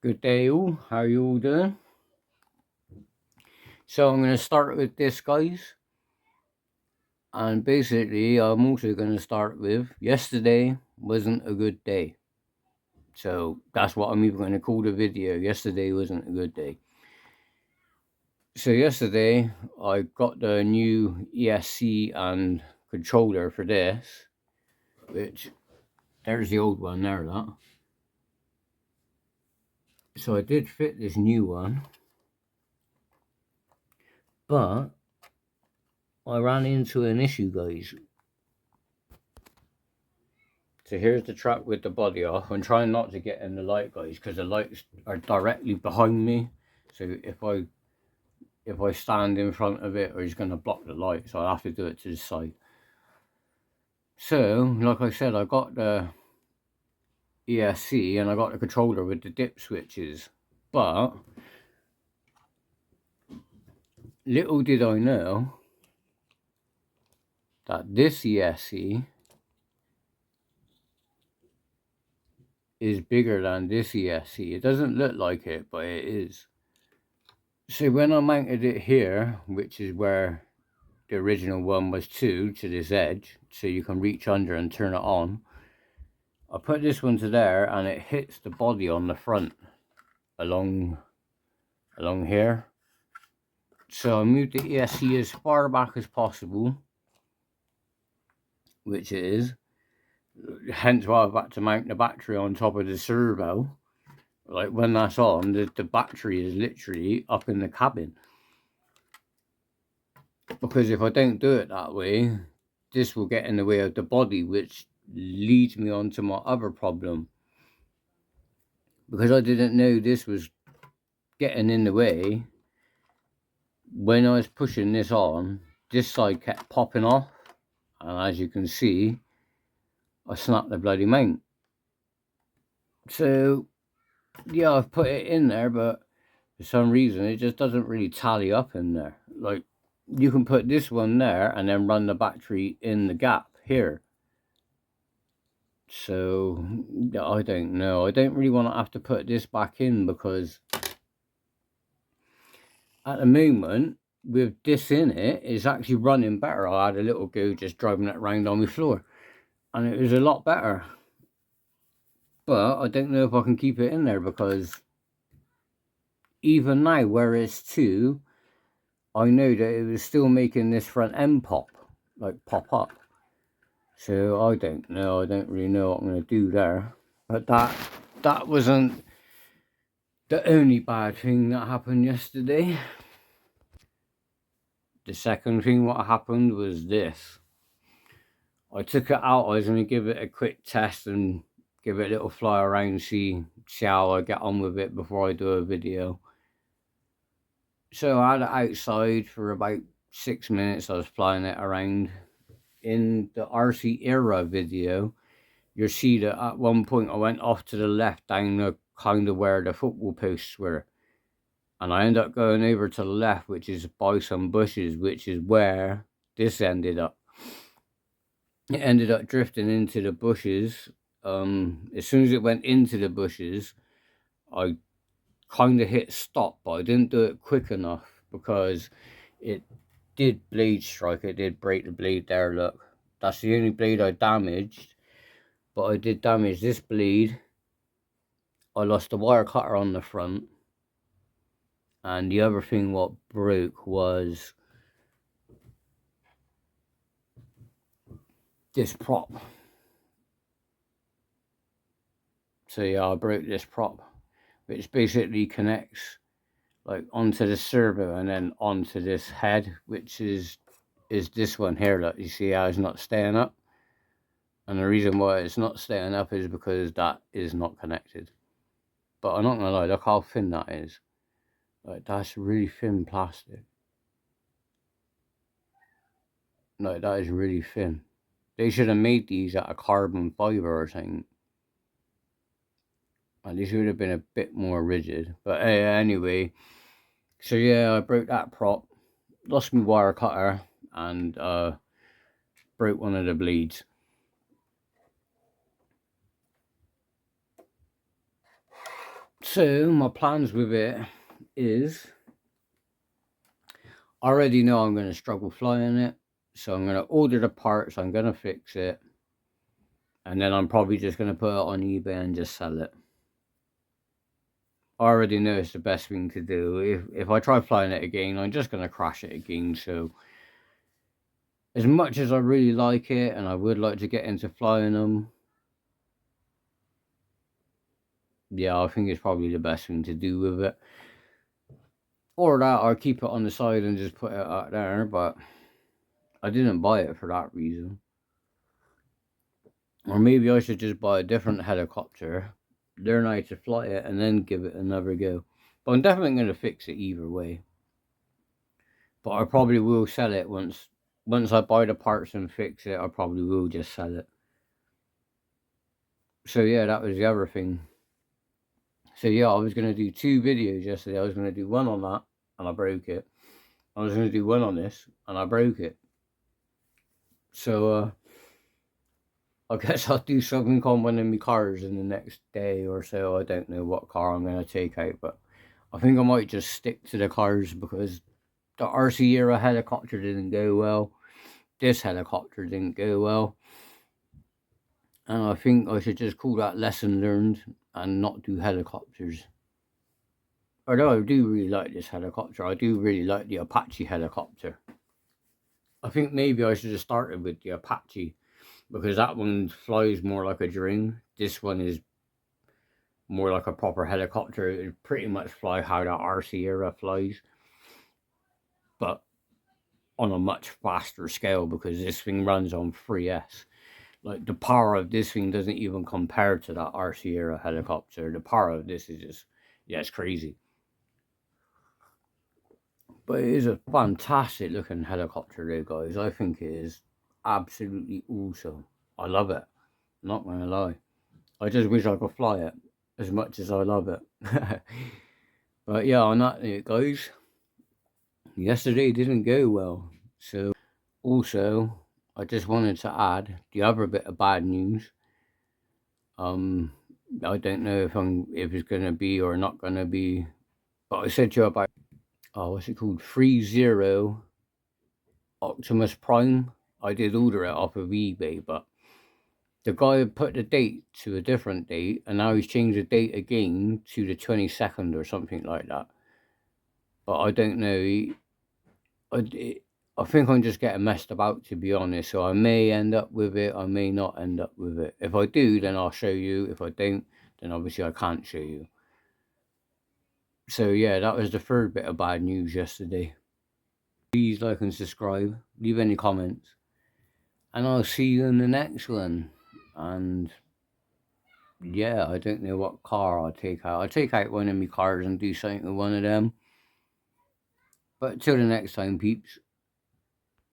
Good day all, how you all doing? So I'm going to start with this, guys. And basically I'm also going to start with yesterday wasn't a good day. So that's what I'm even going to call the video. Yesterday wasn't a good day. So yesterday I got the new ESC and controller for this, which there's the old one there, that. So I did fit this new one, but I ran into an issue, guys. So here's the truck with the body off. I'm trying not to get in the light, guys, because the lights are directly behind me. So if I stand in front of it, or it's going to block the light, so I have to do it to the side. So, like I said, I got the ESC and I got the controller with the dip switches. But little did I know that this ESC is bigger than this ESC. It doesn't look like it, but it is. So when I mounted it here, which is where the original one was to this edge, so you can reach under and turn it on, I put this one to there and it hits the body on the front along here. So I moved the ESC as far back as possible, which it is, hence why I've had to mount the battery on top of the servo. Like when that's on, the battery is literally up in the cabin. Because if I don't do it that way, this will get in the way of the body, which leads me on to my other problem. Because I didn't know this was getting in the way, when I was pushing this on, this side kept popping off, and as you can see, I snapped the bloody mount. So yeah, I've put it in there, but for some reason it just doesn't really tally up in there. Like, you can put this one there and then run the battery in the gap here. So I don't know, I don't really want to have to put this back in, because at the moment with this in it, it's actually running better. I had a little go just driving it around on my floor and it was a lot better, but I don't know if I can keep it in there, because even now where it's 2, I know that it was still making this front end pop, like pop up. So I don't know, I don't really know what I'm going to do there. But that wasn't the only bad thing that happened yesterday. The second thing what happened was this. I took it out, I was going to give it a quick test and give it a little fly around, see how I get on with it before I do a video. So I had it outside for about 6 minutes, I was flying it around. In the RC Era video, you'll see that at one point I went off to the left down the kind of where the football posts were. And I ended up going over to the left, which is by some bushes, which is where this ended up. It ended up drifting into the bushes. As soon as it went into the bushes, I kind of hit stop, but I didn't do it quick enough, because it did blade strike. It did break the blade there, look. That's the only blade I damaged, but I did damage this blade. I lost the wire cutter on the front, and the other thing what broke was this prop. So yeah, I broke this prop, which basically connects like onto the servo and then onto this head, which is this one here. Look, you see how it's not staying up, and the reason why it's not staying up is because that is not connected. But I'm not gonna lie, look how thin that is. Like, that's really thin plastic. Like, that is really thin. They should have made these out of carbon fiber or something. And these would have been a bit more rigid. But anyway, so yeah, I broke that prop, lost my wire cutter, and broke one of the bleeds. So my plans with it is, I already know I'm going to struggle flying it, so I'm going to order the parts, I'm going to fix it, and then I'm probably just going to put it on eBay and just sell it. I already know it's the best thing to do. If I try flying it again, I'm just going to crash it again. So as much as I really like it and I would like to get into flying them, yeah, I think it's probably the best thing to do with it. Or that, or keep it on the side and just put it out there, but I didn't buy it for that reason. Or maybe I should just buy a different helicopter, learn how to fly it, and then give it another go. But I'm definitely going to fix it either way. But I probably will sell it once I buy the parts and fix it. I probably will just sell it. So yeah, that was the other thing. So yeah, I was going to do 2 videos yesterday. I was going to do one on that, and I broke it. I was going to do one on this, and I broke it. So I guess I'll do something on one of my cars in the next day or so. I don't know what car I'm going to take out, but I think I might just stick to the cars because the RC era helicopter didn't go well. This helicopter didn't go well. And I think I should just call that lesson learned and not do helicopters. Although I do really like this helicopter. I do really like the Apache helicopter. I think maybe I should have started with the Apache because that one flies more like a drone. This one is more like a proper helicopter. It would pretty much fly how the RC era flies, but on a much faster scale because this thing runs on 3S. Like, the power of this thing doesn't even compare to that RC era helicopter. The power of this is just, yeah, it's crazy. But it is a fantastic looking helicopter though, guys. I think it is absolutely awesome. I love it. Not gonna lie. I just wish I could fly it as much as I love it. But yeah, on that note, guys, yesterday didn't go well. So also, I just wanted to add the other bit of bad news. I don't know if it's gonna be or not gonna be, but I said to you about what's it called, 3-0 Optimus Prime. I did order it off of eBay, but the guy put the date to a different date, and now he's changed the date again to the 22nd or something like that. But I don't know. I think I'm just getting messed about, to be honest. So I may end up with it. I may not end up with it. If I do, then I'll show you. If I don't, then obviously I can't show you. So yeah, that was the third bit of bad news yesterday. Please like and subscribe. Leave any comments. And I'll see you in the next one. And yeah, I don't know what car I'll take out. I'll take out one of my cars and do something with one of them. But till the next time, peeps.